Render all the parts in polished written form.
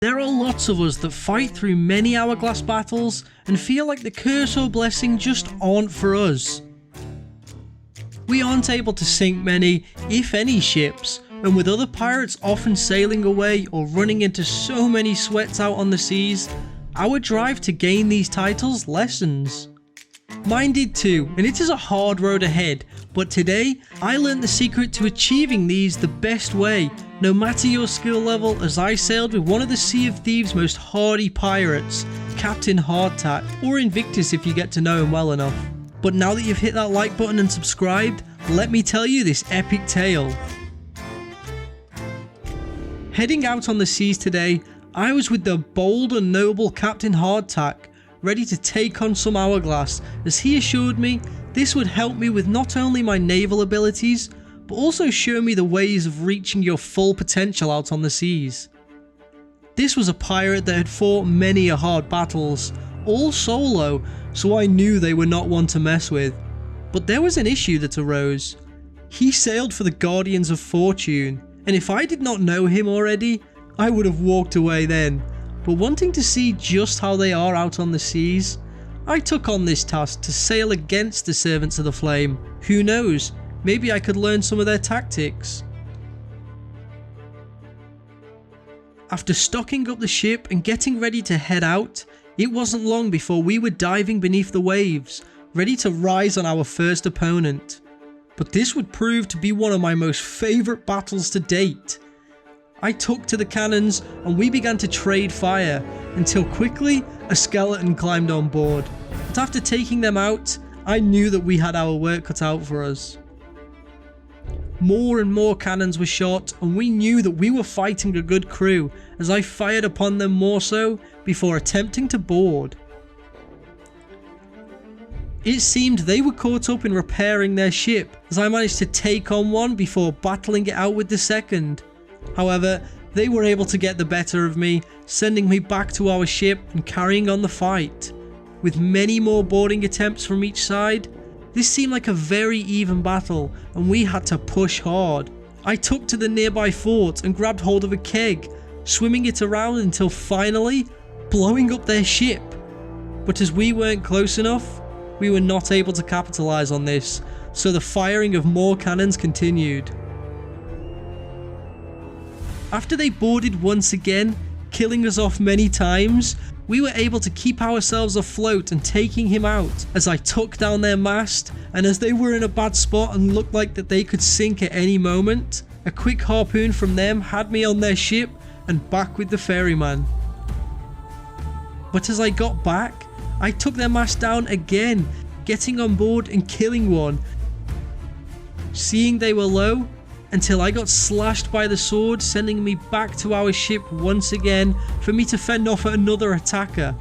There are lots of us that fight through many Hourglass battles and feel like the curse or blessing just aren't for us. We aren't able to sink many, if any, ships, and with other pirates often sailing away or running into so many sweats out on the seas, our drive to gain these titles lessens. Mine did too, and it is a hard road ahead, but today I learned the secret to achieving these the best way, no matter your skill level, as I sailed with one of the Sea of Thieves' most hardy pirates, Captain Hardtack, or Invictus if you get to know him well enough. But now that you've hit that like button and subscribed, let me tell you this epic tale. Heading out on the seas today, I was with the bold and noble Captain Hardtack, ready to take on some Hourglass, as he assured me this would help me with not only my naval abilities, but also show me the ways of reaching your full potential out on the seas. This was a pirate that had fought many a hard battles, all solo, so I knew they were not one to mess with. But there was an issue that arose. He sailed for the Guardians of Fortune, and if I did not know him already, I would have walked away then. But wanting to see just how they are out on the seas, I took on this task to sail against the Servants of the Flame. Who knows, maybe I could learn some of their tactics. After stocking up the ship and getting ready to head out, it wasn't long before we were diving beneath the waves, ready to rise on our first opponent. But this would prove to be one of my most favourite battles to date. I took to the cannons and we began to trade fire, until quickly a skeleton climbed on board. But after taking them out, I knew that we had our work cut out for us. More and more cannons were shot, and we knew that we were fighting a good crew, as I fired upon them more so before attempting to board. It seemed they were caught up in repairing their ship, as I managed to take on one before battling it out with the second. However, they were able to get the better of me, sending me back to our ship and carrying on the fight. With many more boarding attempts from each side, this seemed like a very even battle, and we had to push hard. I took to the nearby fort and grabbed hold of a keg, swimming it around until finally blowing up their ship. But as we weren't close enough, we were not able to capitalize on this, so the firing of more cannons continued. After they boarded once again, killing us off many times, we were able to keep ourselves afloat and taking him out, as I took down their mast, and as they were in a bad spot and looked like that they could sink at any moment, a quick harpoon from them had me on their ship and back with the ferryman. But as I got back, I took their mast down again, getting on board and killing one, seeing they were low, until I got slashed by the sword, sending me back to our ship once again for me to fend off another attacker.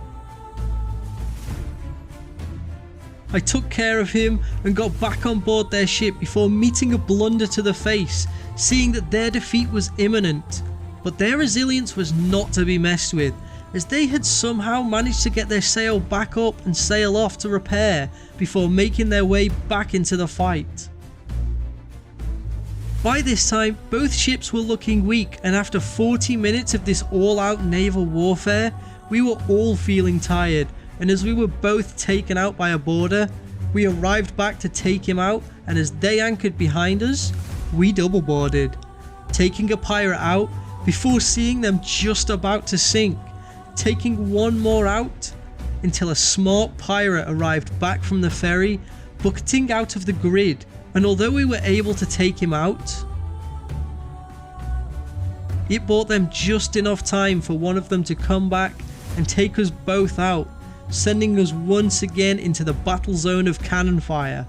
I took care of him and got back on board their ship before meeting a blunder to the face, seeing that their defeat was imminent. But their resilience was not to be messed with, as they had somehow managed to get their sail back up and sail off to repair before making their way back into the fight. By this time, both ships were looking weak, and after 40 minutes of this all-out naval warfare, we were all feeling tired, and as we were both taken out by a boarder, we arrived back to take him out, and as they anchored behind us, we double boarded, taking a pirate out before seeing them just about to sink, taking one more out, until a smart pirate arrived back from the ferry, bucketing out of the grid. And although we were able to take him out, it bought them just enough time for one of them to come back and take us both out, sending us once again into the battle zone of cannon fire.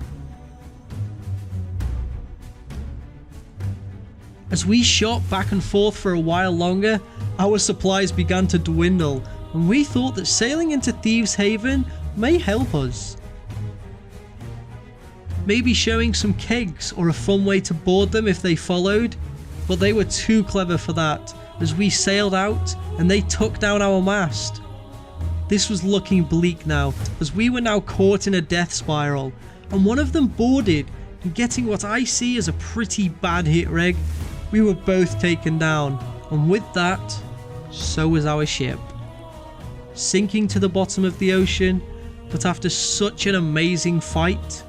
As we shot back and forth for a while longer, our supplies began to dwindle, and we thought that sailing into Thieves Haven may help us. Maybe showing some kegs or a fun way to board them if they followed, but they were too clever for that, as we sailed out and they took down our mast. This was looking bleak now, as we were now caught in a death spiral, and one of them boarded, and getting what I see as a pretty bad hit reg, we were both taken down, and with that, so was our ship. Sinking to the bottom of the ocean, but after such an amazing fight,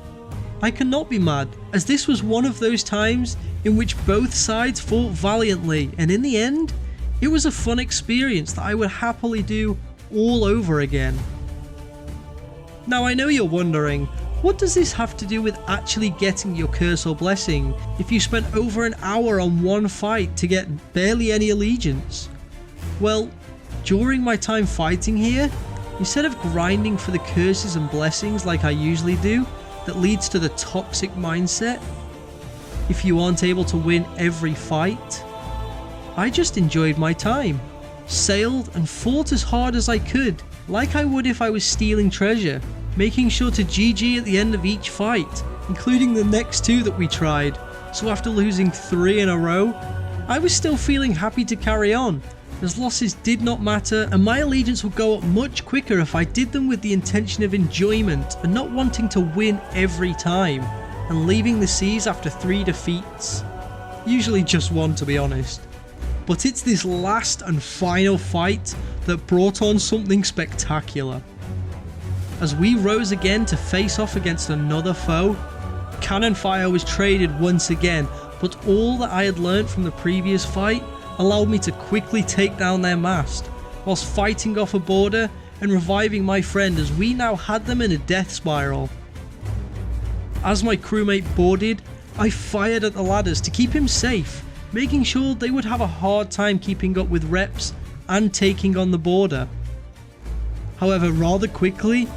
I cannot be mad, as this was one of those times in which both sides fought valiantly, and in the end, it was a fun experience that I would happily do all over again. Now I know you're wondering, what does this have to do with actually getting your curse or blessing if you spent over an hour on one fight to get barely any allegiance? Well, during my time fighting here, instead of grinding for the curses and blessings like I usually do, that leads to the toxic mindset, if you aren't able to win every fight, I just enjoyed my time, sailed and fought as hard as I could, like I would if I was stealing treasure, making sure to GG at the end of each fight, including the next 2 that we tried. So after losing 3 in a row, I was still feeling happy to carry on, as losses did not matter and my allegiance would go up much quicker if I did them with the intention of enjoyment and not wanting to win every time, and leaving the seas after 3 defeats. Usually just 1, to be honest. But it's this last and final fight that brought on something spectacular. As we rose again to face off against another foe, cannon fire was traded once again, but all that I had learnt from the previous fight allowed me to quickly take down their mast, whilst fighting off a boarder and reviving my friend, as we now had them in a death spiral. As my crewmate boarded, I fired at the ladders to keep him safe, making sure they would have a hard time keeping up with reps and taking on the boarder. However, rather quickly,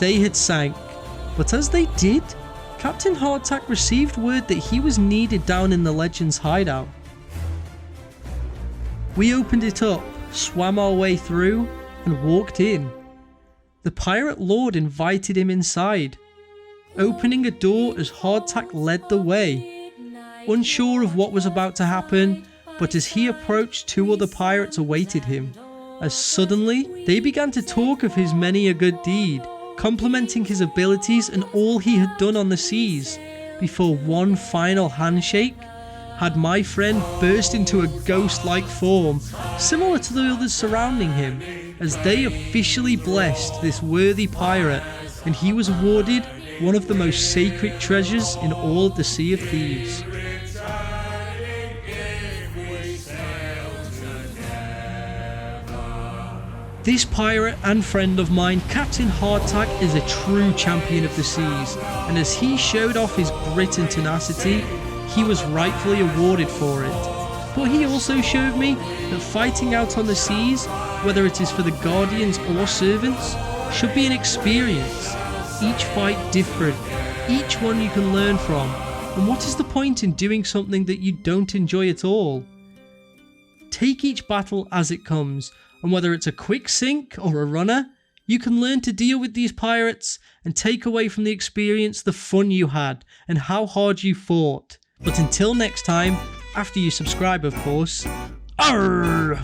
they had sank, but as they did, Captain Hardtack received word that he was needed down in the Legend's hideout. We opened it up, swam our way through, and walked in. The pirate lord invited him inside, opening a door as Hardtack led the way. Unsure of what was about to happen, but as he approached, 2 other pirates awaited him, as suddenly they began to talk of his many a good deed, complimenting his abilities and all he had done on the seas, before one final handshake had my friend burst into a ghost-like form, similar to the others surrounding him, as they officially blessed this worthy pirate, and he was awarded one of the most sacred treasures in all of the Sea of Thieves. This pirate and friend of mine, Captain Hardtack, is a true champion of the seas, and as he showed off his grit and tenacity, he was rightfully awarded for it. But he also showed me that fighting out on the seas, whether it is for the guardians or servants, should be an experience. Each fight different, each one you can learn from, and what is the point in doing something that you don't enjoy at all? Take each battle as it comes, and whether it's a quick sink or a runner, you can learn to deal with these pirates and take away from the experience the fun you had and how hard you fought. But until next time, after you subscribe of course, arrgh!